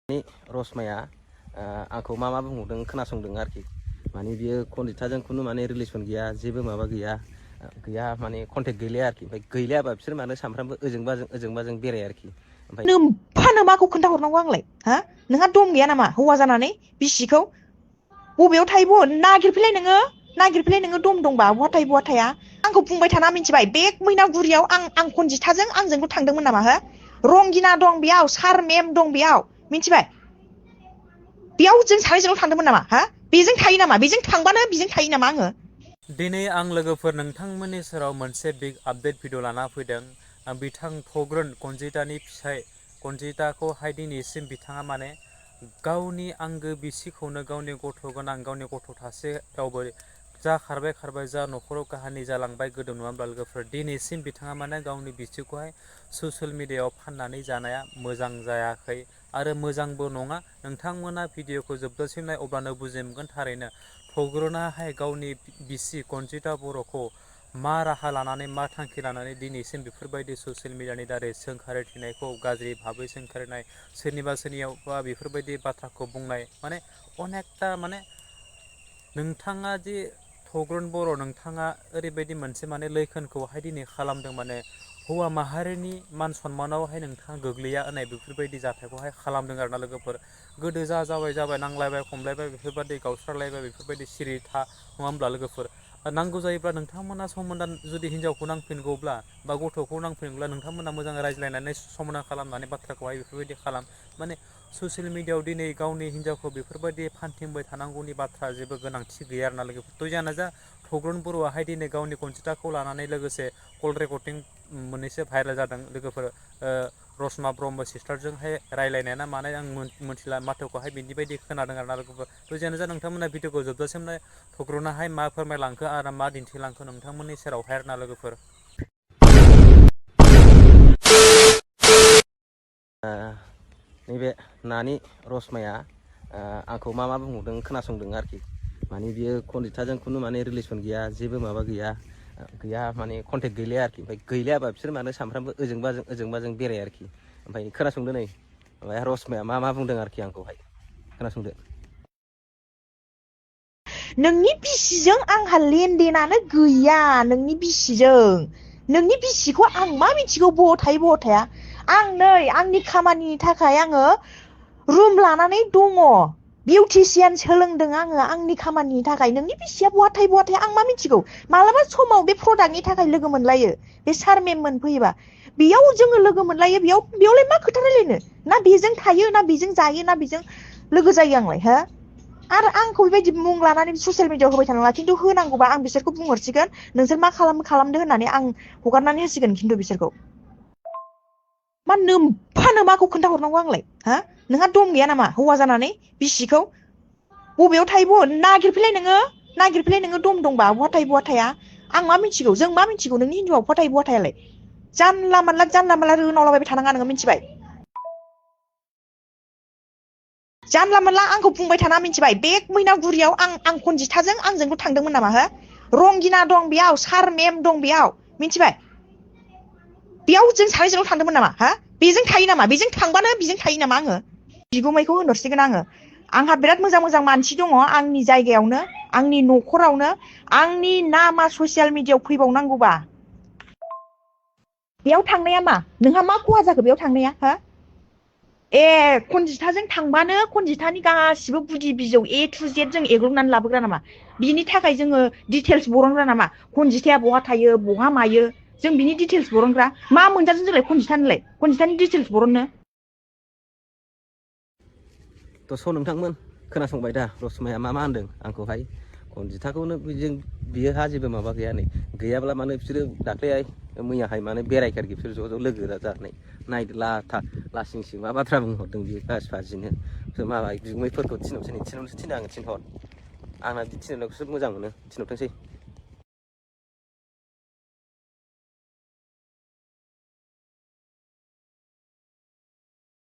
रशमाया आंखौ मा बुंहरदों खोनासंदों आरोखि माने बियो कनजिताजों खुनु माने रिलेसन गैया जेबो माबा गैया माने कन्टेक्ट गैलाया आरोखि ओमफ्राय गैलायाबा बिसोर मानो सामफ्रामबो ओजोंबाजों बेराय आरोखि ओमफ्राय नोम्फानो माखौ खोन्थाहरनांगौ आंलाय हा नोंहा दम गैया नामा हौवा जानानै बिसिखौ बबेयाव थायो नागिरफैलाय नोङो दम दंबा बहा थाया आंखौ बुंबाय थाना मिन्थिबाय बे मैनागुरियाव आं कनजिताजों आंजोंल' थांदोंमोन नामा हो रंगिना दं बेयाव सार मेम दं बेयाव मिन्थिबाय बेयाव जों सानैजोंल' थांदोंमोन नामा हा बेजों थायो नामा बेजों थांबानो बेजों थायो नामा आङो दिनै आं लोगोफोर नोंथांमोननि सेराव मोनसे बिग आपडेट भिडिअ लाना फैदों बिथां तग्रुन कनजितानि फिसाय कनजिताखौहाय दिनैसिम बिथाङा माने गावनि आंगो बिसिखौनो गावनि गथ' गोनां गावनि गथ' थासे रावबो जा खारबाय जा न'खराव काहानि जालांबाय गोदो नङा होमब्ला लोगोफोर दिनैसिम बिथाङा माने गावनि बिसिखौहाय ससियेल मिडियायाव फाननानै जानाया मोजां जायाखै आरो मोजांबो नङा नोंथांमोना भिडिअखौ जोबजासिम नाय अब्लानो बुजि मोनगोन थारैनो तग्रुनाहाय गावनि बिसि कनजिता बर'खौ मा राहा लानानै मा थांखि लानानै दिनैसिम बेफोरबायदि ससियेल मिडियानि दारै सोंखारिनायखौ गाज्रि भाबै सोंखारिनाय सोरनियावबा बेफोरबायदि बाथ्राखौ बुंनाय माने अनेकथा माने नोंथाङा दि तग्रुन बर' नोंथाङा ओरैबायदि मोनसे माने लैखोनखौहाय दिनै खालामदों माने हौवा माहारिनि मान सनमानावहाय नोंथाङा गोग्लैया होननाय बेफोरबायदि जाथायखौहाय खालामदों आरोना लोगोफोर गोदो जा जाबाय नांलायबाय खमलायबाय बेफोरबायदि गावस्रालायबाय बेफोरबायदि सिरि था नङा होमब्ला लोगोफोर नांगौ जायोब्ला नोंथांमोना समाधान जुदि हिनजावखौ नांफिनगौब्ला बा गथ'खौ नांफिनगौब्ला नोंथांमोना मोजाङै रायज्लायनानै समाधान खालामनानै बाथ्राखौहाय बेफोरबायदि खालाम माने ससियेल मिडियायाव दिनै गावनि हिनजावखौ बेफोरबायदि फानथिंबाय थानांगौनि बाथ्रा जेबो गोनांथि गैया आरोना लोगोफोर जियानो जा तग्रुन बर'आहाय दिनै गावनि कनजिताखौ लानानै लोगोसे कल रेकर्डिं मोननैसो भाइरेल जादों लोगोफोर रशमा ब्रह्म सिस्टारजोंहाय रायलायनाय ना मानाय आं मोनथिला माथोखौहाय बिदि बायदि खोनादों आरोना लोगोफोर जियानो जा नोंथांमोना भिडिअखौ जोबजासिम नाय तग्रुनाहाय मा फोरमायलांखो आरो मा दिन्थिलांखो नोंथांमोननि सेरावहाय आरोना लोगोफोर नैबे नानि रशमाया आंखौ मा बुंहरदों खोनासंदों आरोखि माने बियो कनजिताजों खुनु माने रिलेसन गैया जेबो माबा गैया माने कन्टेक्ट गैलाया आरोखि ओमफ्राय गैलायाबा बिसोर मानो सामफ्रामबो ओजोंबाजों बेराय आरोखि ओमफ्राय खोनासंदो नै ओमफ्राय रशमाया मा बुंदों आरोखि आंखौहाय खोनासंदो नोंनि बिसिजों आंहा लेनदेनानो गैया नोंनि बिसिखौ आं मा मिथिगौ बहा थाया आं नै आंनि खामानिनि थाखाय आङो रुम लानानै दङ बिउटिसियान सोलोंदों आङो आंनि खामानिनि थाखाय नोंनि बिसिया बहा थाया आं मा मिथिगौ मालाबा समाव बे प्रडाक्टनि थाखाय लोगो मोनलायो बे सार मेम मोनफैयोबा बेयाव जोङो लोगो मोनलायो बेयावलाय मा खोथा रायलायनो ना बेजों थायो ना बेजों जायो ना बेजों लोगो जायो आंलाय हो आरो आंखौ बेबायदि मुं लानानै ससियेल मिडियायाव होबाय थानांला खिन्थु होनांगौबा आं बिसोरखौ बुंहरसिगोन नोंसोर मा खालामदो होननानै आं हगारनानै होसिगोन खिन्थु बिसोरखौ मा नोम्फानो माखौ खोन्थाहरनांगौ आंलाय हा नोंहा दम गैया नामा हौवा जानानै बिसिखौ बबेयाव थायो नागिरफैलाय नोङो दम दंबा बहा थाया आं मा मिथिगौ जों मा मिथिगौ नोंनि हिनजावा बहा थायालाय जानला मानला रोनावलाबायबाय थानाङा नोङो मिथिबाय जानला मोनला आंखौ बुंबाय थाना मिन्थिबाय बे मैनागुरियाव आं कनजिताजों आंजोंल' थांदोंमोन नामा हो रंगिना दं बेयाव सार मेम दं बेयाव मिन्थिबाय बेयाव जों सानैजोंल' थांदोंमोन नामा हा बेजों थायो नामा बेजों थांबानो बेजों थायो नामा आङो बिगुमैखौ होनहरसिगोन आङो आंहा बिराद मोजां मानसि दङ आंनि जायगायावनो आंनि न'खरावनो आंनि नामा ससियेल मिडियायाव फैबावनांगौबा बेयाव थांनाया मा नोंहा मा खहा जाखो बेयाव थांनाया हा कनजिताजों थांबानो कनजितानि गासिबो गुदि बिजौ A to Z जों एग्रुंनानै लाबोग्रा नामा बिनि थाखाय जोङो डिटेल्स बरनग्रा नामा कनजिताया बहा थायो बहा मायो जों बिनि डिटेल्स बरनग्रा मा मोनजादों जोंलाय कनजितानि डिटेल्स बरननो स' नोंथांमोन खोनासंबाय दा रशमाया मा होनदों आंखौहाय कनजिताखौनो बियोहा जेबो माबा गैया नै गैयाब्ला मानो बिसोरो दाख्लैहाय मैयाहाय माने बेरायखो आरोखि बिसोर ज' लोगो जानानै नायदो लासिंसिं मा बाथ्रा बुंहरदों बियो गाज्रि माबा बिगुमैफोरखौ थिनहरसै थिनहर आङो थिनहर आंना थिनहरनायखौसो मोजां मोनो थिनहरथोंसै